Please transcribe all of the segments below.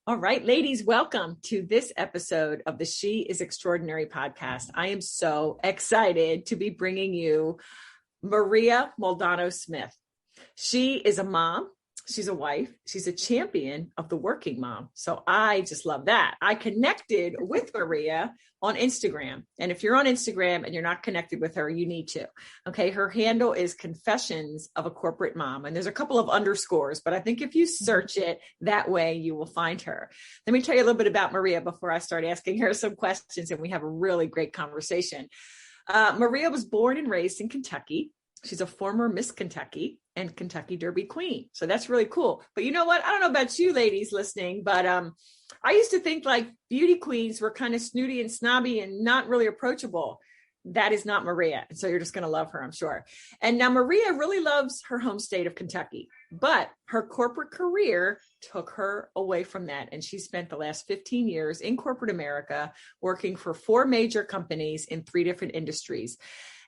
All right, ladies, welcome to this episode of the She is Extraordinary podcast. I am so excited to be bringing you Maria Moldano Smith. She is a mom. She's a wife. She's a champion of the working mom. So I just love that. I connected with Maria on Instagram. And if you're on Instagram and you're not connected with her, you need to. Okay. Her handle is Confessions of a Corporate Mom. And there's a couple of underscores, but I think if you search it that way, you will find her. Let me tell you a little bit about Maria before I start asking her some questions and we have a really great conversation. Maria was born and raised in Kentucky. She's a former Miss Kentucky and Kentucky Derby Queen. So that's really cool. But you know what? I don't know about you ladies listening, but I used to think like beauty queens were kind of snooty and snobby and not really approachable. That is not Maria. And so you're just going to love her, I'm sure. And now Maria really loves her home state of Kentucky, but her corporate career took her away from that. And she spent the last 15 years in corporate America working for 4 major companies in 3 different industries.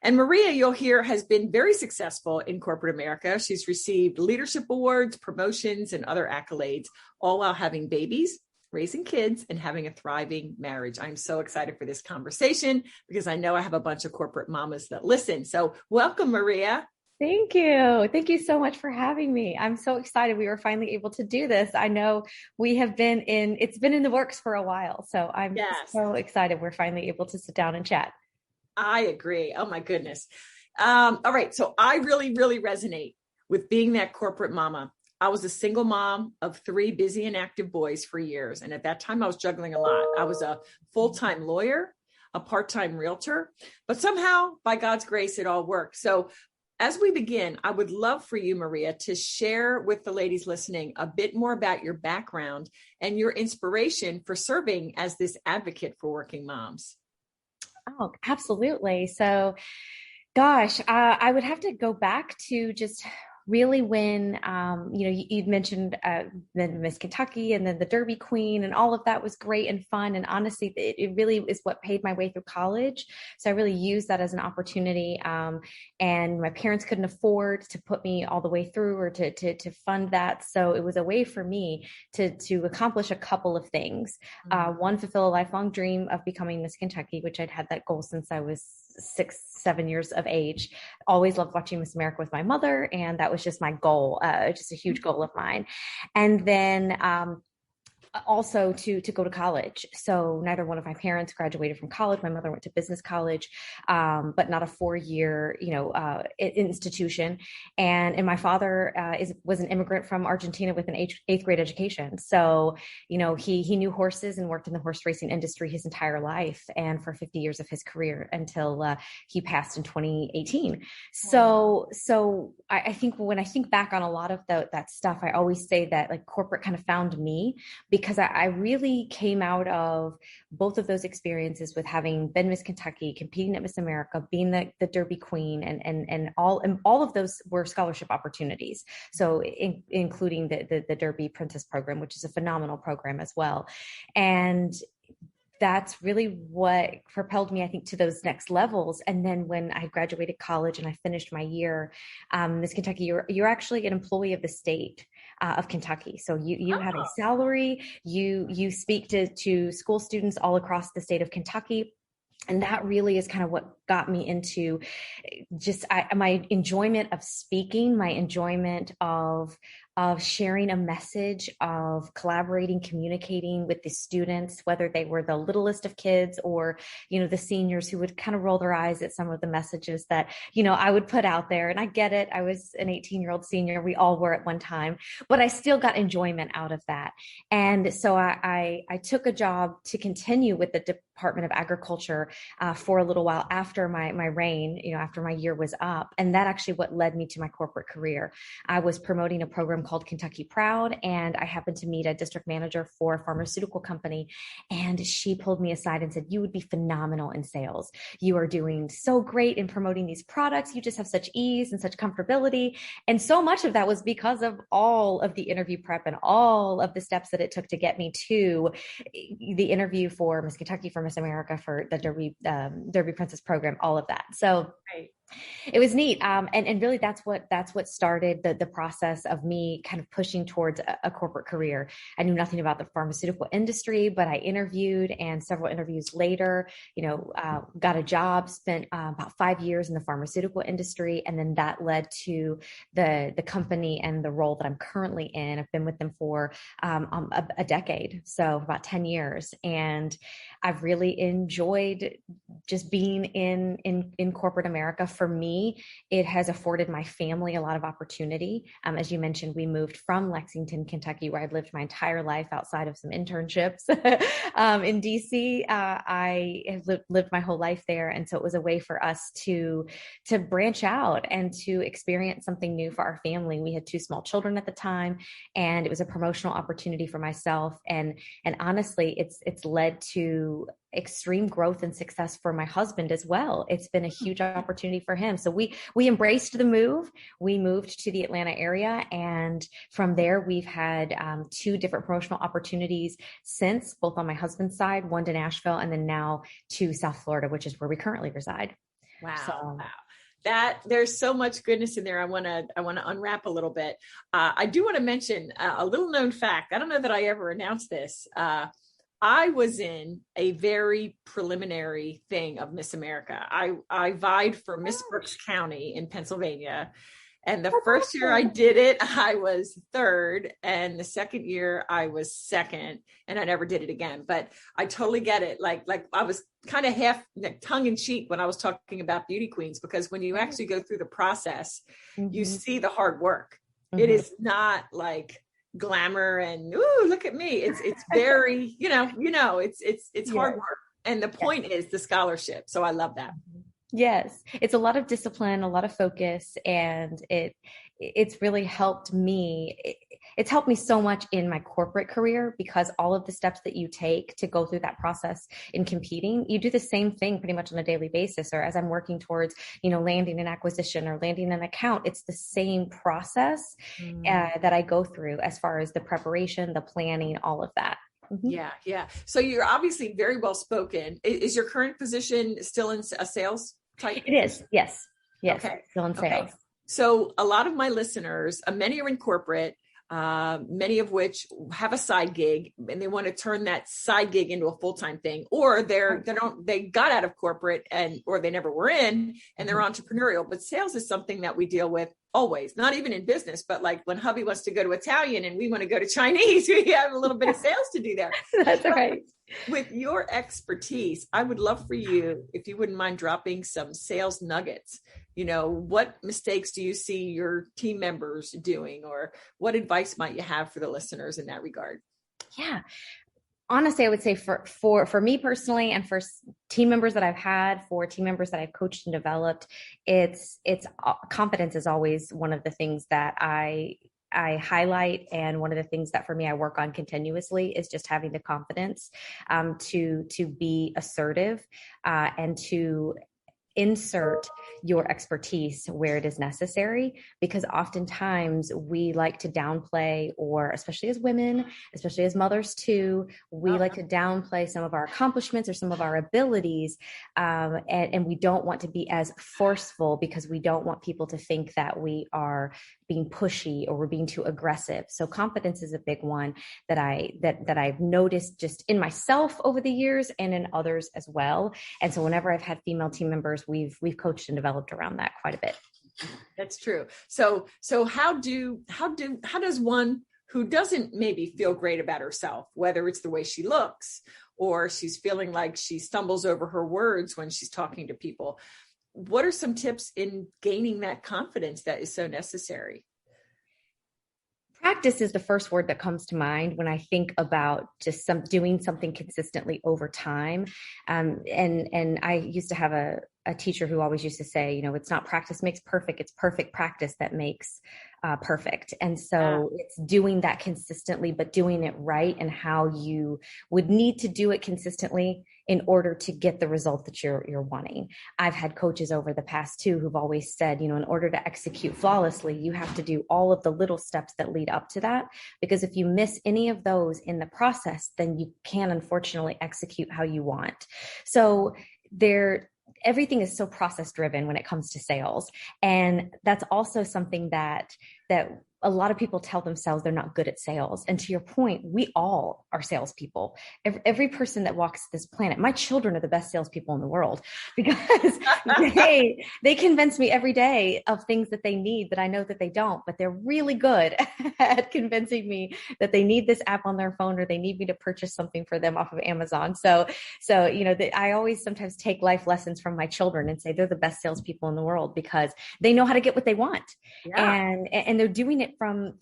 And Maria, you'll hear, has been very successful in corporate America. She's received leadership awards, promotions, and other accolades, all while having babies, raising kids, and having a thriving marriage. I'm so excited for this conversation because I know I have a bunch of corporate mamas that listen. So welcome, Maria. Thank you. Thank you so much for having me. I'm so excited we were finally able to do this. I know it's been in the works for a while. So I'm so excited we're finally able to sit down and chat. I agree. Oh my goodness. All right. So I really, really resonate with being that corporate mama. I was a single mom of 3 busy and active boys for years. And at that time I was juggling a lot. I was a full-time lawyer, a part-time realtor, but somehow by God's grace, it all worked. So as we begin, I would love for you, Maria, to share with the ladies listening a bit more about your background and your inspiration for serving as this advocate for working moms. Oh, absolutely. So, gosh, I would have to go back to just really when, you'd mentioned then Miss Kentucky and then the Derby Queen and all of that was great and fun. And honestly, it really is what paid my way through college. So I really used that as an opportunity. And my parents couldn't afford to put me all the way through or to fund that. So it was a way for me to accomplish a couple of things. One, fulfill a lifelong dream of becoming Miss Kentucky, which I'd had that goal since I was 6-7 years of age. Always loved watching Miss America with my mother. And that was just my goal, just a huge goal of mine. And then, also to go to college. So neither one of my parents graduated from college. My mother went to business college, but not a 4-year, institution. And my father was an immigrant from Argentina with an 8th grade education. So, he knew horses and worked in the horse racing industry his entire life and for 50 years of his career until he passed in 2018. So I think when I think back on a lot of that stuff, I always say that like corporate kind of found me because I really came out of both of those experiences with having been Miss Kentucky, competing at Miss America, being the Derby Queen, and all of those were scholarship opportunities. So including the Derby Princess program, which is a phenomenal program as well. And that's really what propelled me, I think, to those next levels. And then when I graduated college and I finished my year, Miss Kentucky, you're actually an employee of the state of Kentucky. So you have a salary, you speak to school students all across the state of Kentucky. And that really is kind of what got me into just my enjoyment of speaking, my enjoyment of sharing a message, of collaborating, communicating with the students, whether they were the littlest of kids or, the seniors who would kind of roll their eyes at some of the messages that, I would put out there. And I get it. I was an 18-year-old senior. We all were at one time, but I still got enjoyment out of that. And so I took a job to continue with the Department of Agriculture for a little while after my reign, after my year was up. And that actually what led me to my corporate career. I was promoting a program called Kentucky Proud, and I happened to meet a district manager for a pharmaceutical company, and she pulled me aside and said, "You would be phenomenal in sales. You are doing so great in promoting these products. You just have such ease and such comfortability." And so much of that was because of all of the interview prep and all of the steps that it took to get me to the interview for Miss Kentucky, for Miss America, for the Derby Princess program, all of that. So It was neat. And really that's what started the process of me kind of pushing towards a corporate career. I knew nothing about the pharmaceutical industry, but I interviewed, and several interviews later, got a job, spent about 5 years in the pharmaceutical industry. And then that led to the company and the role that I'm currently in. I've been with them for a decade. So about 10 years. And I've really enjoyed just being in corporate America. For me, it has afforded my family a lot of opportunity. As you mentioned, we moved from Lexington, Kentucky, where I'd lived my entire life outside of some internships in DC. I have lived my whole life there. And so it was a way for us to branch out and to experience something new for our family. We had 2 small children at the time, and it was a promotional opportunity for myself. And honestly, it's led to extreme growth and success for my husband as well. It's been a huge opportunity for him. So we embraced the move. We moved to the Atlanta area, and from there we've had 2 different promotional opportunities since, both on my husband's side, one to Nashville, and then now to South Florida, which is where we currently reside. Wow. So, wow. That there's so much goodness in there. I want to unwrap a little bit. I do want to mention a little known fact. I don't know that I ever announced this. I was in a very preliminary thing of Miss America. I vied for Miss Brooks County in Pennsylvania. And the first year I did it, I was 3rd. And the second year I was 2nd, and I never did it again. But I totally get it. Like I was kind of half tongue in cheek when I was talking about beauty queens, because when you actually go through the process, you see the hard work. It is not like glamour and ooh, look at me. It's very, it's hard work. And the point is the scholarship. So I love that. Yes, it's a lot of discipline, a lot of focus, and it's really helped me. It's helped me so much in my corporate career, because all of the steps that you take to go through that process in competing, you do the same thing pretty much on a daily basis. Or as I'm working towards, landing an acquisition or landing an account, it's the same process that I go through as far as the preparation, the planning, all of that. Yeah. Yeah. So you're obviously very well spoken. Is your current position still in a sales type? It is. Yes. Okay. Still in sales. Okay. So a lot of my listeners, many are in corporate, many of which have a side gig, and they want to turn that side gig into a full-time thing, or they got out of corporate or they never were in, and they're entrepreneurial. But sales is something that we deal with always, not even in business, but like when hubby wants to go to Italian and we want to go to Chinese, we have a little bit of sales to do there. That's right. With your expertise, I would love for you, if you wouldn't mind dropping some sales nuggets. What mistakes do you see your team members doing, or what advice might you have for the listeners in that regard? Yeah. Honestly, I would say for me personally, and for team members that I've had, for team members that I've coached and developed, it's confidence is always one of the things that I highlight. And one of the things that for me, I work on continuously is just having the confidence to be assertive and to insert your expertise where it is necessary, because oftentimes we like to downplay, or especially as women, especially as mothers too, we like to downplay some of our accomplishments or some of our abilities. And we don't want to be as forceful, because we don't want people to think that we are being pushy or we're being too aggressive. So confidence is a big one that I've noticed just in myself over the years and in others as well. And so whenever I've had female team members, we've coached and developed around that quite a bit. That's true. So how does one who doesn't maybe feel great about herself, whether it's the way she looks or she's feeling like she stumbles over her words when she's talking to people, what are some tips in gaining that confidence that is so necessary? Practice is the first word that comes to mind when I think about just doing something consistently over time. And I used to have a teacher who always used to say, it's not practice makes perfect, it's perfect practice that makes perfect. And so it's doing that consistently, but doing it right, and how you would need to do it consistently in order to get the result that you're wanting. I've had coaches over the past too who've always said, in order to execute flawlessly, you have to do all of the little steps that lead up to that, because if you miss any of those in the process, then you can unfortunately execute how you want. So everything is so process driven when it comes to sales. And that's also something that a lot of people tell themselves they're not good at sales. And to your point, we all are salespeople. Every person that walks this planet, my children are the best salespeople in the world because they convince me every day of things that they need that I know that they don't, but they're really good at convincing me that they need this app on their phone or they need me to purchase something for them off of Amazon. So I always sometimes take life lessons from my children and say they're the best salespeople in the world because they know how to get what they want. Yeah. And they're doing it from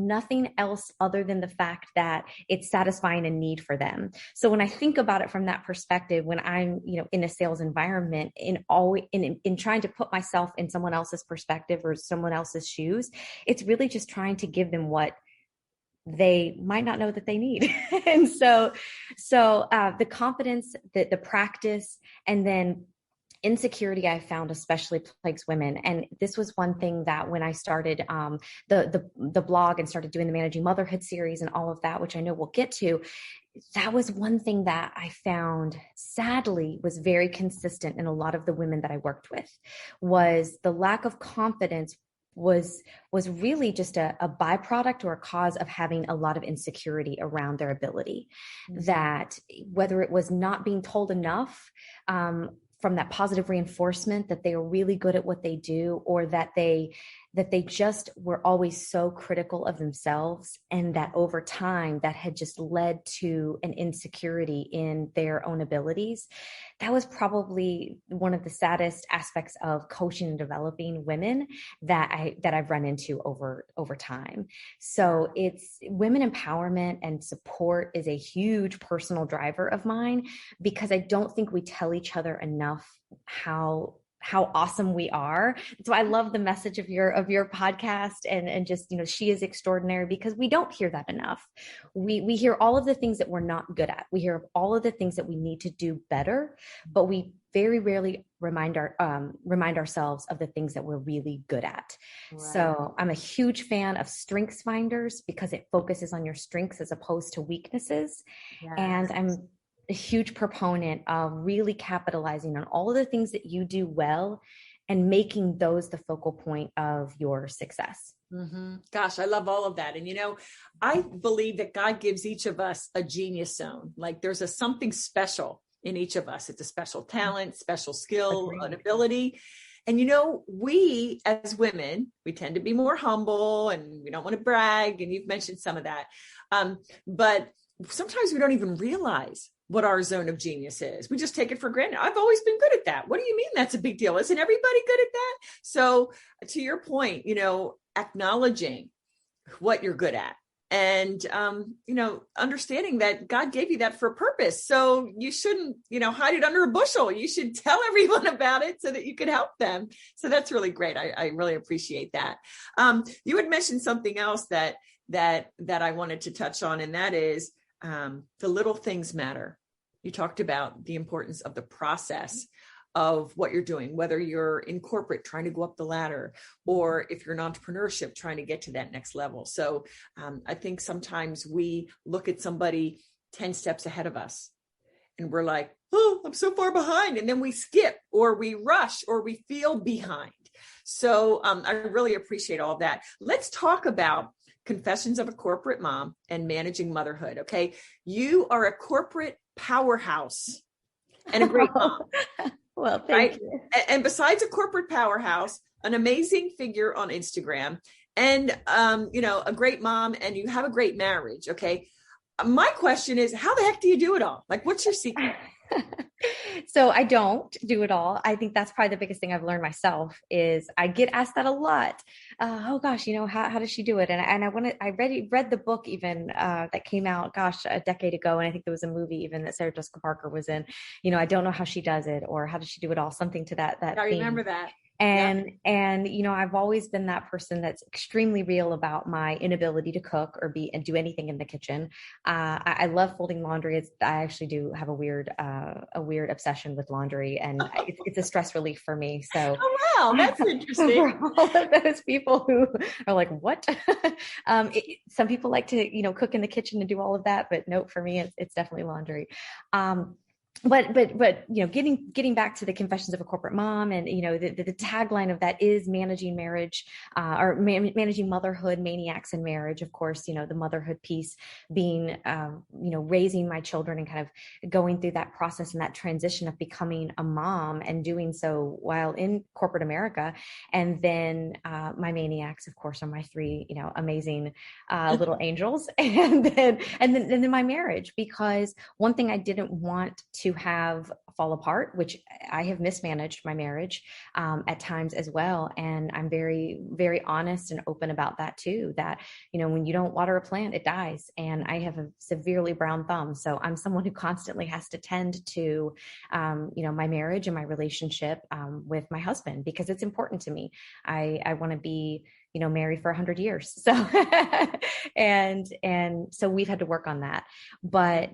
nothing else other than the fact that it's satisfying a need for them. So when I think about it from that perspective, when I'm, in a sales environment, in trying to put myself in someone else's perspective or someone else's shoes, it's really just trying to give them what they might not know that they need. And so the confidence, the practice, and then insecurity I found especially plagues women. And this was one thing that when I started the blog and started doing the Managing Motherhood series and all of that, which I know we'll get to, that was one thing that I found sadly was very consistent in a lot of the women that I worked with, was the lack of confidence was really just a byproduct or a cause of having a lot of insecurity around their ability. Mm-hmm. That whether it was not being told enough, from that positive reinforcement that they are really good at what they do, or that they just were always so critical of themselves, and that over time that had just led to an insecurity in their own abilities. That was probably one of the saddest aspects of coaching and developing women that I've run into over time. So it's women empowerment and support is a huge personal driver of mine, because I don't think we tell each other enough how awesome we are. So I love the message of your podcast and just, she is extraordinary, because we don't hear that enough. We hear all of the things that we're not good at. We hear all of the things that we need to do better, but we very rarely remind ourselves of the things that we're really good at. Right. So I'm a huge fan of Strengths Finders because it focuses on your strengths as opposed to weaknesses. Yes. And I'm a huge proponent of really capitalizing on all of the things that you do well and making those the focal point of your success. Mm-hmm. Gosh, I love all of that. And, I believe that God gives each of us a genius zone. Like there's something special in each of us. It's a special talent, special skill, an ability. And, we as women, we tend to be more humble and we don't want to brag. And you've mentioned some of that. But sometimes we don't even realize what our zone of genius is. We just take it for granted. I've always been good at that. What do you mean that's a big deal? Isn't everybody good at that? So to your point, acknowledging what you're good at and, understanding that God gave you that for a purpose. So you shouldn't, hide it under a bushel. You should tell everyone about it so that you can help them. So that's really great. I really appreciate that. You had mentioned something else that I wanted to touch on, and that is, the little things matter. You talked about the importance of the process of what you're doing, whether you're in corporate trying to go up the ladder, or if you're in entrepreneurship trying to get to that next level. So I think sometimes we look at somebody 10 steps ahead of us and we're like, oh, I'm so far behind. And then we skip or we rush or we feel behind. So I really appreciate all of that. Let's talk about Confessions of a Corporate Mom and Managing Motherhood. Okay. You are a corporate powerhouse and a great mom. Well, thank you. And besides a corporate powerhouse, an amazing figure on Instagram and, a great mom, and you have a great marriage. Okay. My question is, how the heck do you do it all? Like, what's your secret? So I don't do it all. I think that's probably the biggest thing I've learned myself is I get asked that a lot. Oh gosh, how does she do it? And I read the book even that came out, a decade ago. And I think there was a movie even that Sarah Jessica Parker was in, I don't know how she does it, or how does she do it all? Something to that. I remember that. And I've always been that person that's extremely real about my inability to cook or do anything in the kitchen. I love folding laundry. I actually do have a weird obsession with laundry, and it's a stress relief for me. So, oh wow, that's interesting. For all of those people who are like, what? Some people like to, cook in the kitchen and do all of that, but nope, for me, it's definitely laundry. getting back to the Confessions of a Corporate Mom, and the tagline of that is managing marriage, managing motherhood, maniacs in marriage. Of course, the motherhood piece being raising my children and kind of going through that process and that transition of becoming a mom, and doing so while in corporate America. And then my maniacs, of course, are my three amazing little angels, and then my marriage, because one thing I didn't want to have fall apart, which I have mismanaged my marriage at times as well. And I'm very, very honest and open about that too, that, when you don't water a plant, it dies. And I have a severely brown thumb. So I'm someone who constantly has to tend to, my marriage and my relationship with my husband, because it's important to me. I want to be married for 100 years. So, and so we've had to work on that, but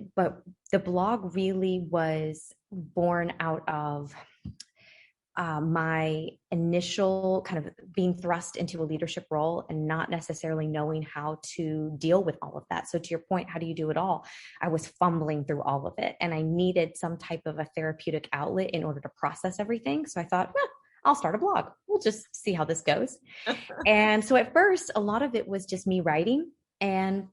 the blog really was born out of my initial kind of being thrust into a leadership role and not necessarily knowing how to deal with all of that. So to your point, how do you do it all? I was fumbling through all of it, and I needed some type of a therapeutic outlet in order to process everything. So I thought, well, I'll start a blog. We'll just see how this goes. And so at first, a lot of it was just me writing. And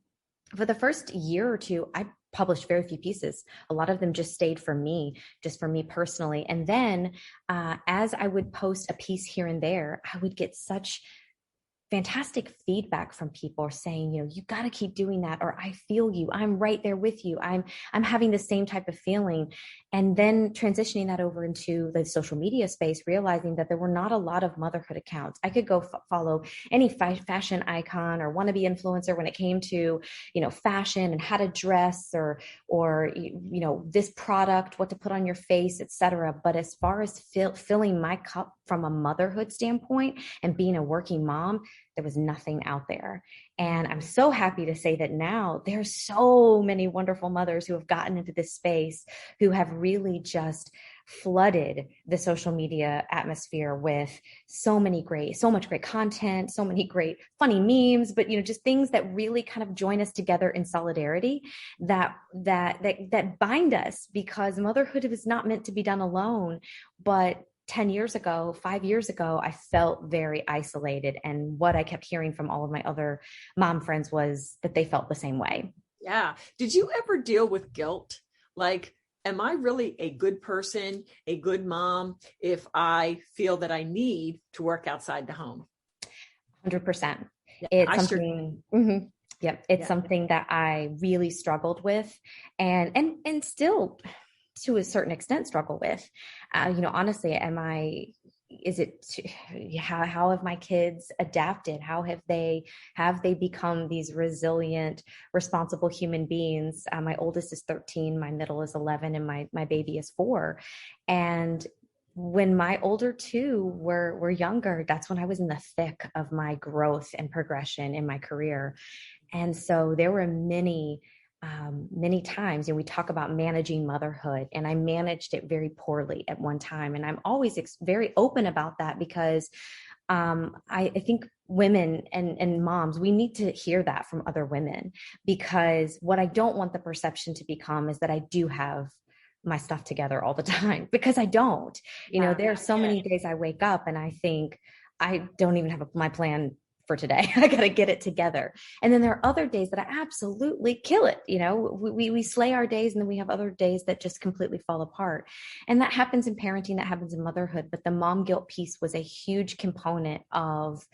for the first year or two, I published very few pieces. A lot of them just stayed for me, just for me personally. And then as I would post a piece here and there, I would get such fantastic feedback from people saying, you got to keep doing that, or I feel you, I'm right there with you, I'm having the same type of feeling. And then transitioning that over into the social media space, realizing that there were not a lot of motherhood accounts. I could go follow any fashion icon or wannabe influencer when it came to, fashion and how to dress, or this product, what to put on your face, etc. But as far as filling my cup from a motherhood standpoint and being a working mom, there was nothing out there. And I'm so happy to say that now there's so many wonderful mothers who have gotten into this space, who have really just flooded the social media atmosphere with so much great content, so many great funny memes, but just things that really kind of join us together in solidarity, that bind us, because motherhood is not meant to be done alone. But 10 years ago, 5 years ago, I felt very isolated. And what I kept hearing from all of my other mom friends was that they felt the same way. Yeah. Did you ever deal with guilt? Like, am I really a good person, a good mom, if I feel that I need to work outside the home? 100%. Yeah, it's something. Sure. Mm-hmm. Yep. It's something that I really struggled with, and still to a certain extent struggle with. Honestly, how have my kids adapted? How have they become these resilient, responsible human beings? My oldest is 13, my middle is 11, and my baby is 4. And when my older two were younger, that's when I was in the thick of my growth and progression in my career. And so there were many times, and we talk about managing motherhood, and I managed it very poorly at one time. And I'm always very open about that, because I think women and moms, we need to hear that from other women, because what I don't want the perception to become is that I do have my stuff together all the time, because I don't. There are so many days I wake up and I think I don't even have my plan for today. I got to get it together. And then there are other days that I absolutely kill it. We slay our days, and then we have other days that just completely fall apart. And that happens in parenting, that happens in motherhood. But the mom guilt piece was a huge component of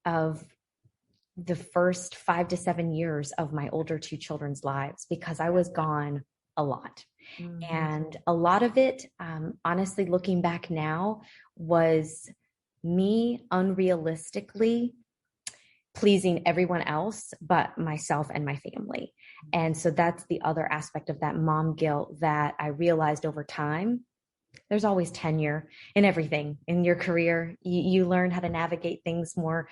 the first 5 to 7 years of my older two children's lives, because I was gone a lot. Mm-hmm. And a lot of it, honestly, looking back now, was me unrealistically pleasing everyone else but myself and my family. And so that's the other aspect of that mom guilt that I realized over time. There's always tenure in everything in your career. You learn how to navigate things more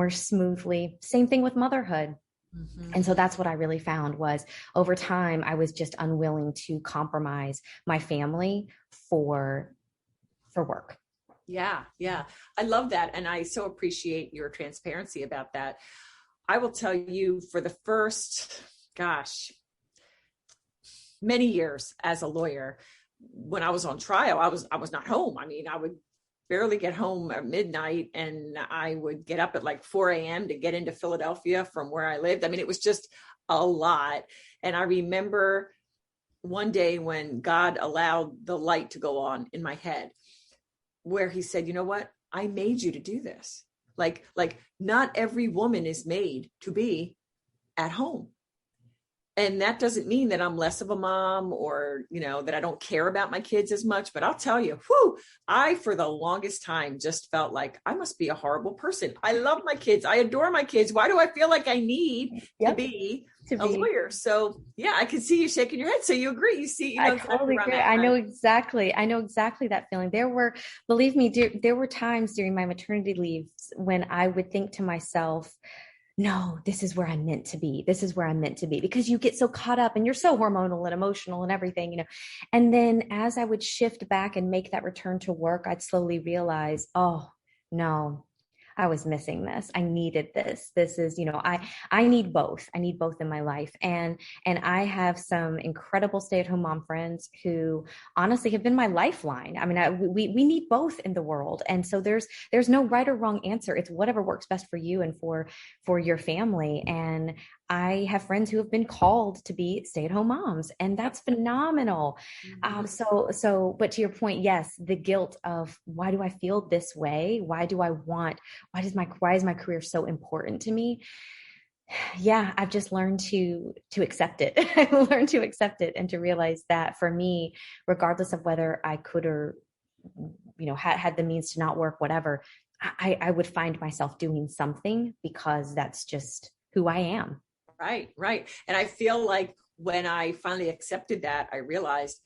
smoothly. Same thing with motherhood. Mm-hmm. And so that's what I really found was, over time, I was just unwilling to compromise my family for work. Yeah. I love that. And I so appreciate your transparency about that. I will tell you, for the first, many years as a lawyer, when I was on trial, I was not home. I mean, I would barely get home at midnight, and I would get up at like 4 a.m. to get into Philadelphia from where I lived. I mean, it was just a lot. And I remember one day when God allowed the light to go on in my head, where he said, you know what? I made you to do this. Like not every woman is made to be at home. And that doesn't mean that I'm less of a mom, or, that I don't care about my kids as much. But I'll tell you, I, for the longest time, just felt like I must be a horrible person. I love my kids. I adore my kids. Why do I feel like I need to be a lawyer? So yeah, I can see you shaking your head. So you agree. You see, I totally agree. I know exactly that feeling. Believe me, there were times during my maternity leave when I would think to myself, no, this is where I'm meant to be. This is where I'm meant to be, because you get so caught up and you're so hormonal and emotional and everything, And then as I would shift back and make that return to work, I'd slowly realize, oh no, I was missing this. I needed this. This is, I need both. I need both in my life. And I have some incredible stay-at-home mom friends who honestly have been my lifeline. I mean, we need both in the world. And so there's no right or wrong answer. It's whatever works best for you and for your family. And I have friends who have been called to be stay-at-home moms, and that's phenomenal. Mm-hmm. But to your point, yes, the guilt of why do I feel this way? Why is my career so important to me? Yeah, I've just learned to accept it. I've learned to accept it and to realize that for me, regardless of whether I could or, had the means to not work, whatever, I would find myself doing something because that's just who I am. Right. And I feel like when I finally accepted that, I realized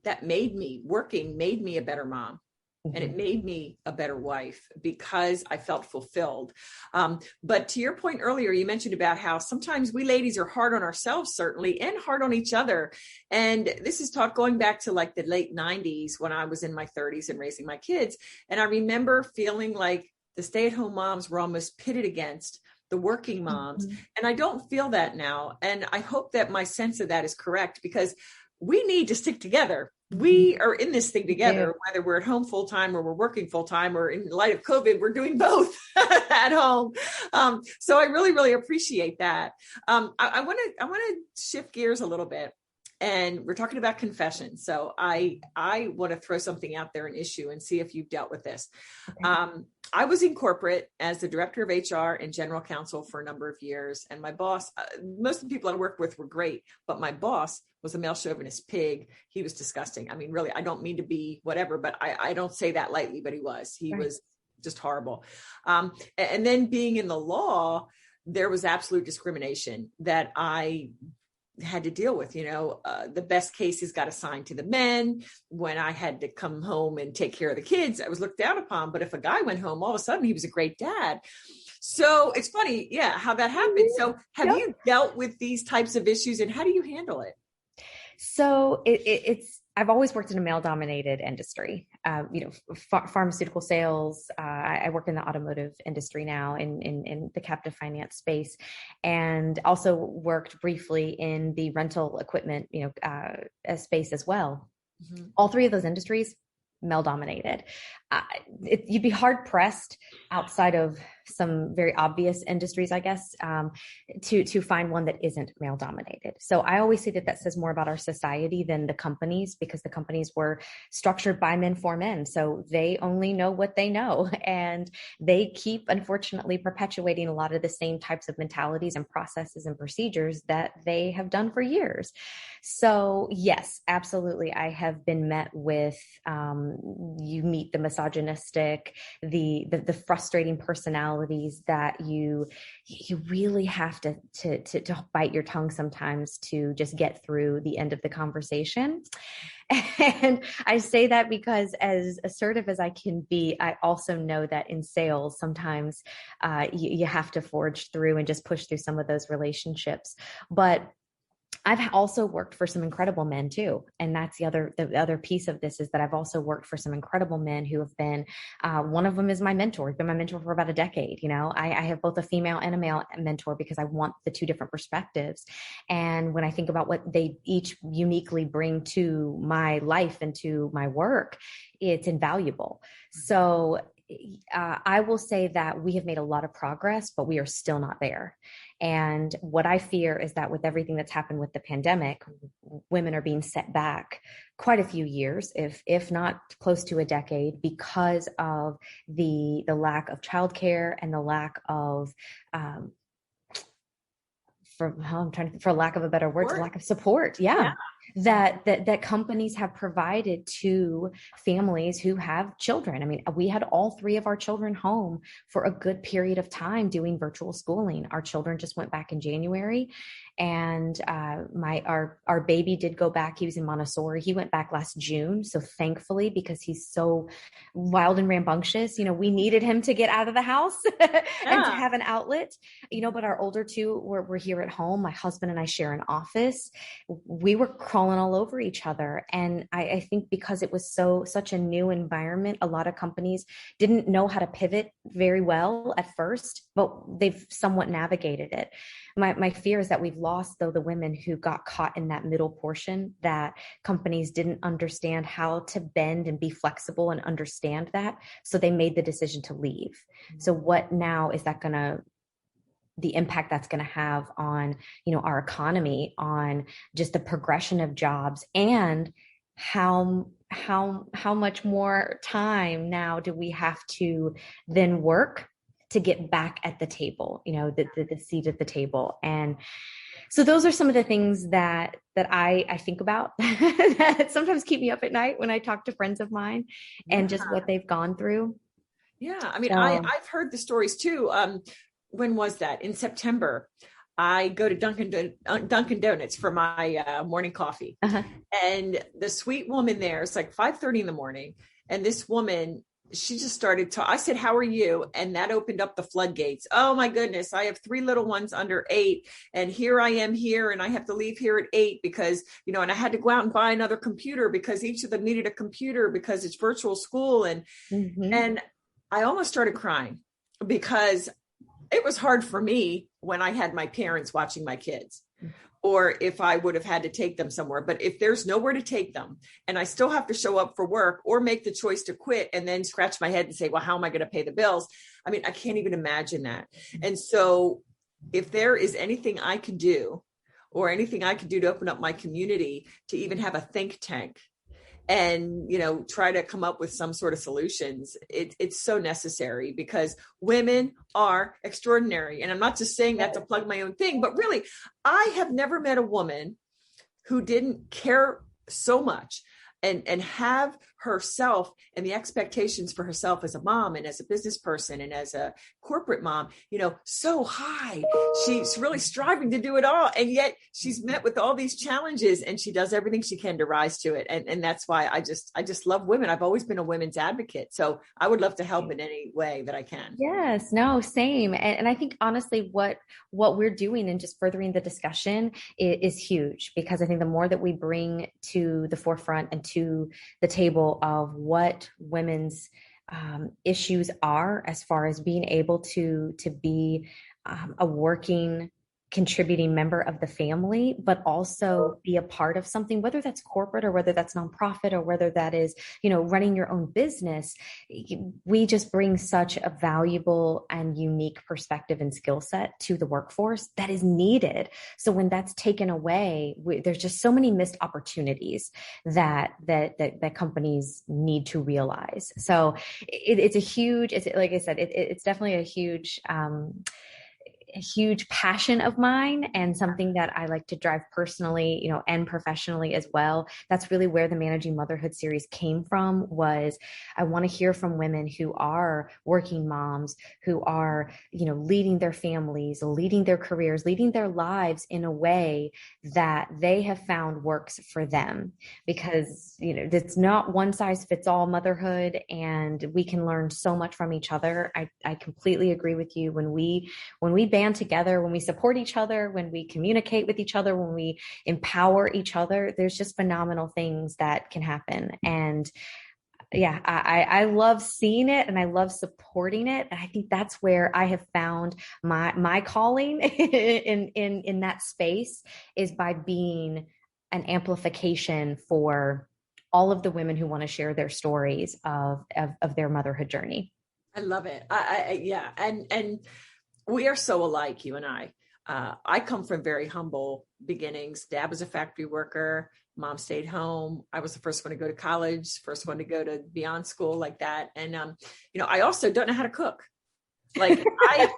that made me a better mom. Mm-hmm. And it made me a better wife because I felt fulfilled. But to your point earlier, you mentioned about how sometimes we ladies are hard on ourselves, certainly, and hard on each other. And this is going back to like the late 90s when I was in my 30s and raising my kids. And I remember feeling like the stay-at-home moms were almost pitted against the working moms. Mm-hmm. And I don't feel that now. And I hope that my sense of that is correct, because we need to stick together. We are in this thing together, whether we're at home full time or we're working full time, or in light of COVID, we're doing both at home. So I really, really appreciate that. I want to shift gears a little bit, and we're talking about confession. So I want to throw something out there, an issue, and see if you've dealt with this. Okay. I was in corporate as the director of HR and general counsel for a number of years. And my boss, most of the people I worked with were great, but my boss was a male chauvinist pig. He was disgusting. I mean, really, I don't mean to be whatever, but I don't say that lightly, but he was just horrible. And then being in the law, there was absolute discrimination that I had to deal with. The best cases got assigned to the men. When I had to come home and take care of the kids, I was looked down upon. But if a guy went home, all of a sudden he was a great dad. So it's funny, how that happened. So have you dealt with these types of issues, and how do you handle it? So I've always worked in a male-dominated industry, pharmaceutical sales. I work in the automotive industry now in the captive finance space, and also worked briefly in the rental equipment, space as well. Mm-hmm. All three of those industries, male-dominated. You'd be hard pressed outside of some very obvious industries, I guess, to find one that isn't male dominated. So I always say that says more about our society than the companies, because the companies were structured by men for men. So they only know what they know, and they keep, unfortunately, perpetuating a lot of the same types of mentalities and processes and procedures that they have done for years. So yes, absolutely. I have been met with, you meet the misogynistic, the frustrating personalities that you really have to bite your tongue sometimes to just get through the end of the conversation. And I say that because, as assertive as I can be, I also know that in sales, sometimes you have to forge through and just push through some of those relationships. But I've also worked for some incredible men too. And that's the other piece of this, is that I've also worked for some incredible men who have been, one of them is my mentor. He's been my mentor for about a decade. I have both a female and a male mentor because I want the two different perspectives. And when I think about what they each uniquely bring to my life and to my work, it's invaluable. So I will say that we have made a lot of progress, but we are still not there. And what I fear is that with everything that's happened with the pandemic, women are being set back quite a few years, if not close to a decade, because of the lack of childcare and the lack of for lack of a better word, lack of support. Yeah. That companies have provided to families who have children. I mean, we had all three of our children home for a good period of time doing virtual schooling. Our children just went back in January, and our baby did go back. He was in Montessori. He went back last June. So thankfully, because he's so wild and rambunctious, we needed him to get out of the house and to have an outlet, but our older two were here at home. My husband and I share an office. We were crawling all over each other. And I think because it was such a new environment, a lot of companies didn't know how to pivot very well at first, but they've somewhat navigated it. My fear is that we've lost, though, the women who got caught in that middle portion, that companies didn't understand how to bend and be flexible and understand that. So they made the decision to leave. So what now is that the impact that's going to have on, our economy, on just the progression of jobs, and how much more time now do we have to then work to get back at the table, the seat at the table. And so those are some of the things that I think about that sometimes keep me up at night when I talk to friends of mine and just what they've gone through. Yeah. I mean, I've heard the stories too. When was that? In September, I go to Dunkin' Donuts for my morning coffee. And the sweet woman there, it's like 5:30 in the morning. And this woman, she just started to, I said, "How are you?" And that opened up the floodgates. Oh my goodness. I have 3 little ones under 8. And here I am here, and I have to leave here at 8 because, and I had to go out and buy another computer because each of them needed a computer because it's virtual school. And, and I almost started crying because it was hard for me when I had my parents watching my kids, or if I would have had to take them somewhere. But if there's nowhere to take them and I still have to show up for work or make the choice to quit and then scratch my head and say, well, how am I going to pay the bills? I mean, I can't even imagine that. And so if there is anything I could do, or anything I could do to open up my community, to even have a think tank and, try to come up with some sort of solutions, it's so necessary, because women are extraordinary. And I'm not just saying that to plug my own thing, but really, I have never met a woman who didn't care so much and have herself and the expectations for herself as a mom and as a business person and as a corporate mom, so high. She's really striving to do it all. And yet she's met with all these challenges, and she does everything she can to rise to it. And that's why I just love women. I've always been a women's advocate. So I would love to help in any way that I can. Yes, no, same. And I think honestly, what we're doing and just furthering the discussion is huge, because I think the more that we bring to the forefront and to the table of what women's issues are, as far as being able to be a working, contributing member of the family, but also be a part of something, whether that's corporate or whether that's nonprofit or whether that is, running your own business. We just bring such a valuable and unique perspective and skill set to the workforce that is needed. So when that's taken away, there's just so many missed opportunities that companies need to realize. So it's like I said, it's definitely a huge passion of mine, and something that I like to drive personally, and professionally as well. That's really where the Managing Motherhood series came from. Was I want to hear from women who are working moms, who are, leading their families, leading their careers, leading their lives in a way that they have found works for them, because, it's not one size fits all motherhood, and we can learn so much from each other. I completely agree with you. When we band band together, when we support each other, when we communicate with each other, when we empower each other, there's just phenomenal things that can happen. And yeah, I love seeing it and I love supporting it. And I think that's where I have found my calling in that space, is by being an amplification for all of the women who want to share their stories of their motherhood journey. I love it. Yeah. And we are so alike, you and I. I come from very humble beginnings. Dad was a factory worker. Mom stayed home. I was the first one to go to college, first one to go to beyond school like that. And, I also don't know how to cook. Like I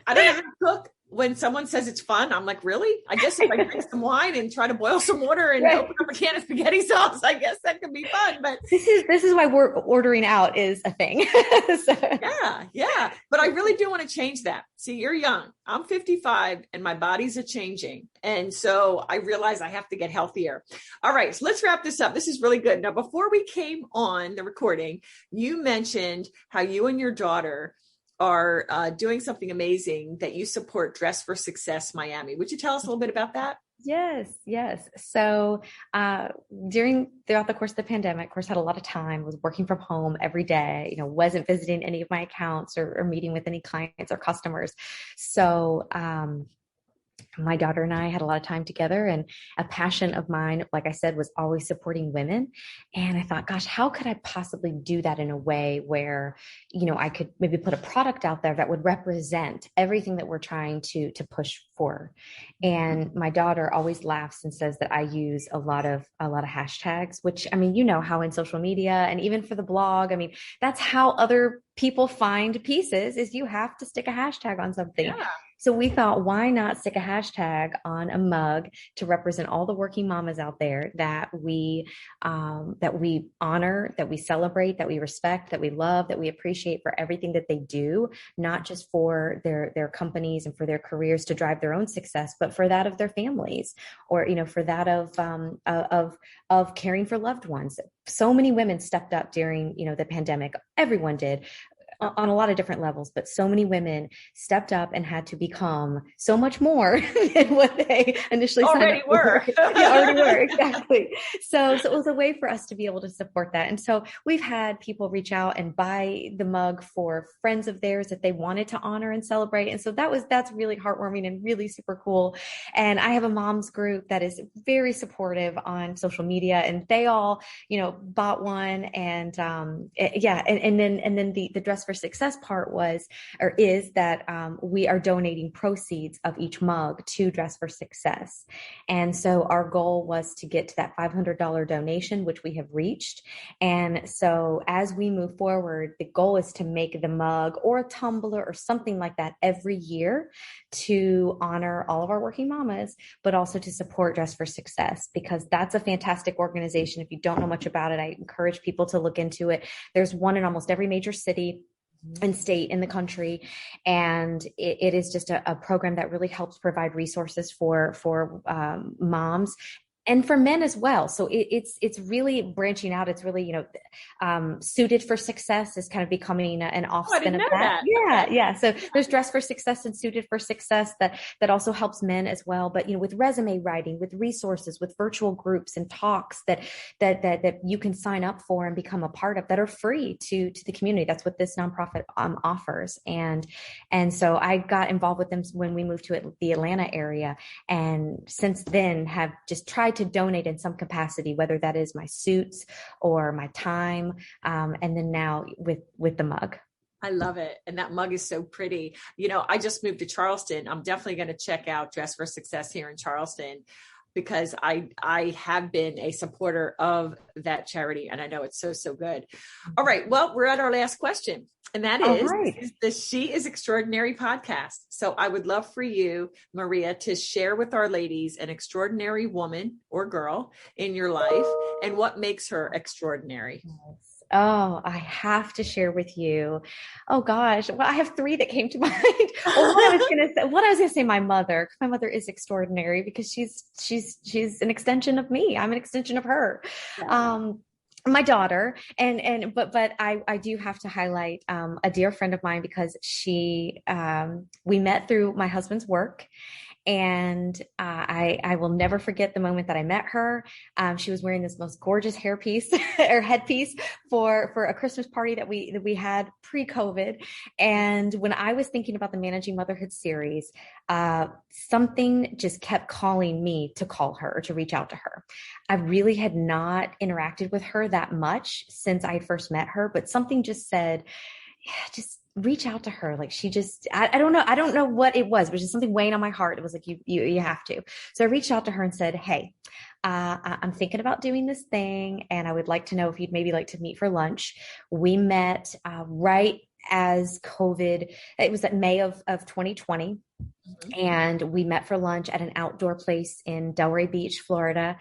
don't know how to cook. When someone says it's fun, I'm like, really? I guess if I drink some wine and try to boil some water and open up a can of spaghetti sauce, I guess that could be fun. But this is why we're ordering out is a thing. So. Yeah. But I really do want to change that. See, you're young. I'm 55 and my body's a changing. And so I realize I have to get healthier. All right, so let's wrap this up. This is really good. Now, before we came on the recording, you mentioned how you and your daughter are doing something amazing, that you support Dress for Success Miami. Would you tell us a little bit about that? Yes. So throughout the course of the pandemic, of course, had a lot of time, was working from home every day, wasn't visiting any of my accounts or meeting with any clients or customers. So my daughter and I had a lot of time together, and a passion of mine, like I said, was always supporting women. And I thought, gosh, how could I possibly do that in a way where, I could maybe put a product out there that would represent everything that we're trying to push for. And my daughter always laughs and says that I use a lot of hashtags, which, how in social media and even for the blog, that's how other people find pieces, is you have to stick a hashtag on something. Yeah. So we thought, why not stick a hashtag on a mug to represent all the working mamas out there that we honor, that we celebrate, that we respect, that we love, that we appreciate for everything that they do, not just for their companies and for their careers to drive their own success, but for that of their families, or for that of caring for loved ones. So many women stepped up during the pandemic. Everyone did, on a lot of different levels, but so many women stepped up and had to become so much more than what they initially already were. Already were, exactly. So it was a way for us to be able to support that. And so we've had people reach out and buy the mug for friends of theirs that they wanted to honor and celebrate. And so that's really heartwarming and really super cool. And I have a mom's group that is very supportive on social media, and they all, bought one. And and then the Dress for Success part is that we are donating proceeds of each mug to Dress for Success. And so our goal was to get to that $500 donation, which we have reached. And so as we move forward, the goal is to make the mug or a tumbler or something like that every year to honor all of our working mamas, but also to support Dress for Success, because that's a fantastic organization. If you don't know much about it, I encourage people to look into it. There's one in almost every major city and state in the country. And it is just a program that really helps provide resources for moms and for men as well. So it's really branching out. It's really, Suited for Success is kind of becoming an offspin of that. Yeah. So there's Dress for Success and Suited for Success that also helps men as well. But, with resume writing, with resources, with virtual groups and talks that you can sign up for and become a part of, that are free to the community. That's what this nonprofit offers. And so I got involved with them when we moved to the Atlanta area. And since then have just tried to donate in some capacity, whether that is my suits or my time, and then now with the mug. I love it. And that mug is so pretty. I just moved to Charleston. I'm definitely going to check out Dress for Success here in Charleston, because I have been a supporter of that charity, and I know it's so good. All right. Well, we're at our last question, and that is the She is Extraordinary podcast. So I would love for you, Maria, to share with our ladies an extraordinary woman or girl in your life and what makes her extraordinary. Oh, I have to share with you. Oh gosh. Well, I have three that came to mind. Well, what I was going to say, my mother. My mother is extraordinary because she's an extension of me. I'm an extension of her. Yeah. My daughter, but I do have to highlight a dear friend of mine because we met through my husband's work. And I will never forget the moment that I met her. She was wearing this most gorgeous hairpiece or headpiece for a Christmas party that we had pre-COVID. And when I was thinking about the Managing Motherhood series, something just kept calling me to call her or to reach out to her. I really had not interacted with her that much since I first met her, but something just said, yeah, just reach out to her. Like she just, I don't know. I don't know what it was. It was just something weighing on my heart. It was like, you have to. So I reached out to her and said, hey, I'm thinking about doing this thing. And I would like to know if you'd maybe like to meet for lunch. We met, right as COVID, it was at May of 2020. And we met for lunch at an outdoor place in Delray Beach, Florida.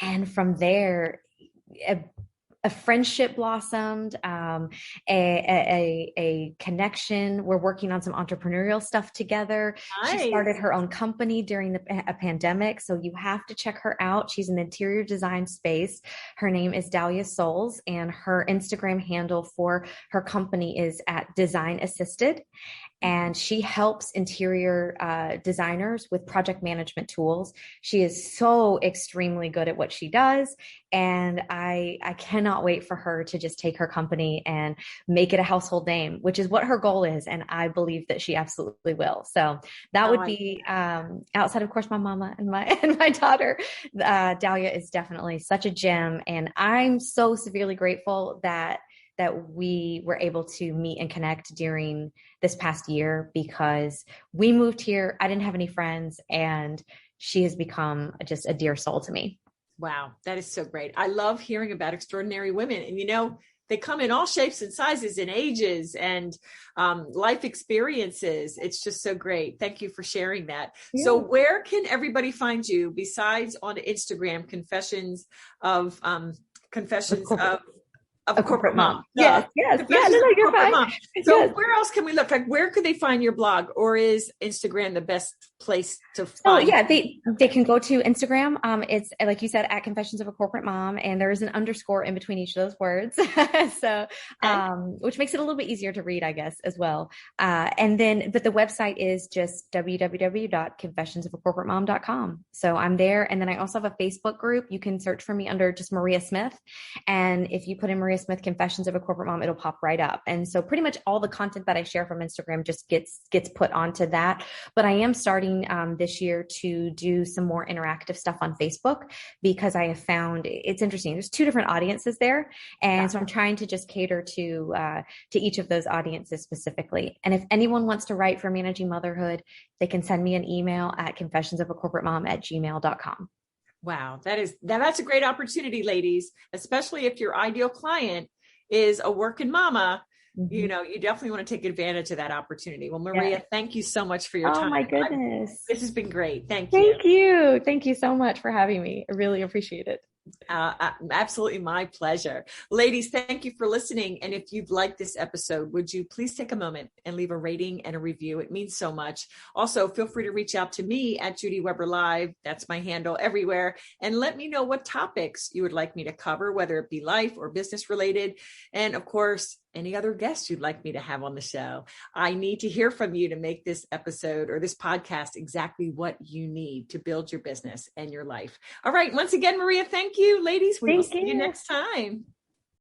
And from there, a friendship blossomed, a connection. We're working on some entrepreneurial stuff together. Nice. She started her own company during a pandemic. So you have to check her out. She's an interior design space. Her name is Dahlia Souls, and her Instagram handle for her company is at Design Assisted. And she helps interior designers with project management tools. She is so extremely good at what she does. And I cannot wait for her to just take her company and make it a household name, which is what her goal is. And I believe that she absolutely will. So that would be outside, of course, my mama and my daughter. Dahlia is definitely such a gem. And I'm so severely grateful that we were able to meet and connect during this past year, because we moved here. I didn't have any friends, and she has become just a dear soul to me. Wow, that is so great. I love hearing about extraordinary women. And, they come in all shapes and sizes and ages and life experiences. It's just so great. Thank you for sharing that. Yeah. So where can everybody find you besides on Instagram, Confessions of a corporate mom? Yes. Yeah, no, you're fine. Mom. So where else can we look? Like, where could they find your blog, or is Instagram the best place to find? Oh yeah, they can go to Instagram. It's like you said, at Confessions of a Corporate Mom, and there is an underscore in between each of those words. So, which makes it a little bit easier to read, I guess, as well. But the website is just www.confessionsofacorporatemom.com. So I'm there. And then I also have a Facebook group. You can search for me under just Maria Smith. And if you put in Maria Smith Confessions of a Corporate Mom, it'll pop right up. And so pretty much all the content that I share from Instagram just gets put onto that. But I am starting this year to do some more interactive stuff on Facebook, because I have found it's interesting. There's two different audiences there. And so I'm trying to just cater to each of those audiences specifically. And if anyone wants to write for Managing Motherhood, they can send me an email at confessionsofacorporatemom@gmail.com. Wow. That's a great opportunity, ladies, especially if your ideal client is a working mama. Mm-hmm. You definitely want to take advantage of that opportunity. Well, Maria, thank you so much for your time. Oh my goodness. This has been great. Thank you. Thank you so much for having me. I really appreciate it. Absolutely my pleasure. Ladies, thank you for listening. And if you've liked this episode, would you please take a moment and leave a rating and a review? It means so much. Also, feel free to reach out to me at Judy Weber Live. That's my handle everywhere. And let me know what topics you would like me to cover, whether it be life or business related. And of course, any other guests you'd like me to have on the show. I need to hear from you to make this episode or this podcast exactly what you need to build your business and your life. All right. Once again, Maria, thank you. Ladies, we will see you next time.